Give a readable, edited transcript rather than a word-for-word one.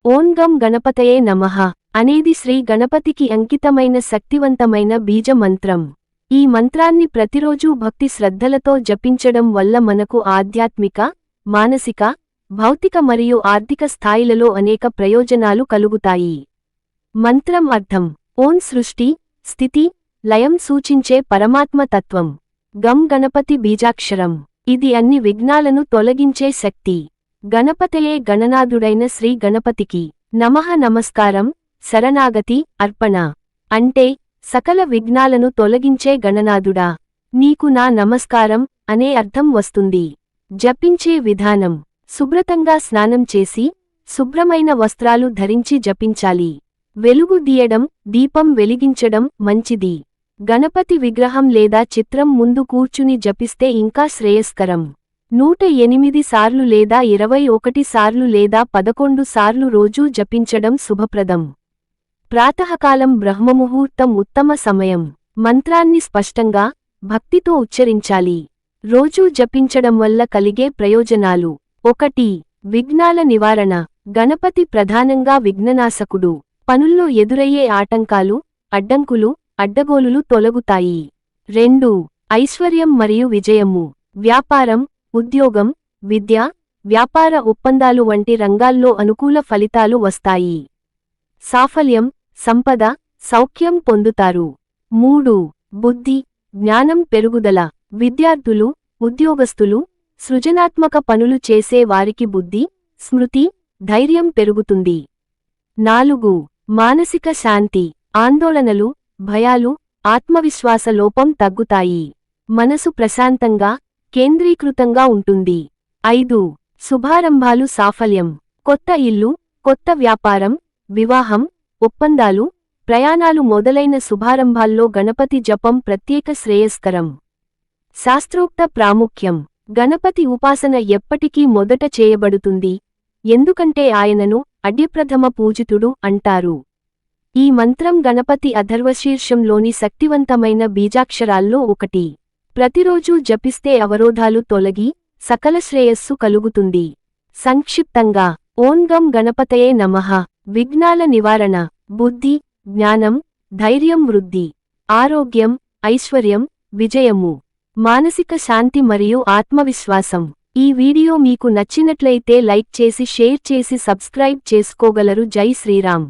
ఓం గం గణపతయే నమః అనేది శ్రీ గణపతికి అంకితమైన శక్తివంతమైన బీజ మంత్రం. ఈ మంత్రాన్ని ప్రతిరోజూ భక్తి శ్రద్ధలతో జపించడం వల్ల మనకు ఆధ్యాత్మిక, మానసిక, భౌతిక మరియు ఆర్థిక స్థాయిలలో అనేక ప్రయోజనాలు కలుగుతాయి. మంత్రం అర్థం: ఓం సృష్టి, స్థితి, లయం సూచించే పరమాత్మ తత్వం. గం గణపతి బీజాక్షరం. ఇది అన్ని విఘ్నాలను తొలగించే శక్తి. గణపతయే గణనాథుడైన శ్రీ గణపతికి నమః నమస్కారం, శరణాగతి, అర్పణ. అంటే సకల విఘ్నాలను తొలగించే గణనాథుడా, నీకు నా నమస్కారం అనే అర్థం వస్తుంది. జపించే విధానం: శుభ్రతంగా స్నానం చేసి, శుభ్రమైన వస్త్రాలు ధరించి జపించాలి. వెలుగు దీయడం, దీపం వెలిగించడం మంచిది. గణపతి విగ్రహం లేదా చిత్రం ముందు కూర్చుని జపిస్తే ఇంకా శ్రేయస్కరం. 108 సార్లు లేదా 21 సార్లు లేదా 11 సార్లు రోజూ జపించడం శుభప్రదం. ప్రాతఃకాలం బ్రహ్మముహూర్తం ఉత్తమ సమయం. మంత్రాన్ని స్పష్టంగా, భక్తితో ఉచ్చరించాలి. రోజూ జపించడం వల్ల కలిగే ప్రయోజనాలు: 1. విఘ్నాల నివారణ. గణపతి ప్రధానంగా విఘ్ననాశకుడు. పనుల్లో ఎదురయ్యే ఆటంకాలు, అడ్డంకులు, అడ్డగోలులు తొలగుతాయి. 2. ఐశ్వర్యం మరియు విజయము. వ్యాపారం, ఉద్యోగం, విద్య, వ్యాపార ఒప్పందాలు వంటి రంగాల్లో అనుకూల ఫలితాలు వస్తాయి. సాఫల్యం, సంపద, సౌఖ్యం పొందుతారు. 3. బుద్ధి, జ్ఞానం పెరుగుదల. విద్యార్థులు, ఉద్యోగస్తులు, సృజనాత్మక పనులు చేసే వారికి బుద్ధి, స్మృతి, ధైర్యం పెరుగుతుంది. 4. మానసిక శాంతి. ఆందోళనలు, భయాలు, ఆత్మవిశ్వాస లోపం తగ్గుతాయి. మనసు ప్రశాంతంగా, కేంద్రీకృతంగా ఉంటుంది. 5. శుభారంభాలు సాఫల్యం. కొత్త ఇల్లు, కొత్త వ్యాపారం, వివాహం, ఒప్పందాలు, ప్రయాణాలు మొదలైన శుభారంభాల్లో గణపతి జపం ప్రత్యేక శ్రేయస్కరం. శాస్త్రోక్త ప్రాముఖ్యం. గణపతి ఉపాసన ఎప్పటికీ మొదట చేయబడుతుంది, ఎందుకంటే ఆయనను అడ్యప్రథమ పూజితుడు అంటారు. ఈ మంత్రం గణపతి అథర్వశీర్షంలోని శక్తివంతమైన బీజాక్షరాల్లో ఒకటి. ప్రతిరోజూ జపిస్తే అవరోధాలు తొలగి, సకల శ్రేయస్సు కలుగుతుంది. సంక్షిప్తంగా: ఓం గం గణపతయే నమః. విఘ్నాల నివారణ, బుద్ధి, జ్ఞానం, ధైర్యం వృద్ధి, ఆరోగ్యం, ఐశ్వర్యం, విజయము, మానసిక శాంతి మరియు ఆత్మవిశ్వాసం. ఈ వీడియో మీకు నచ్చినట్లయితే లైక్ చేసి షేర్ చేసి సబ్స్క్రైబ్ చేసుకోగలరు. జై శ్రీరామ్.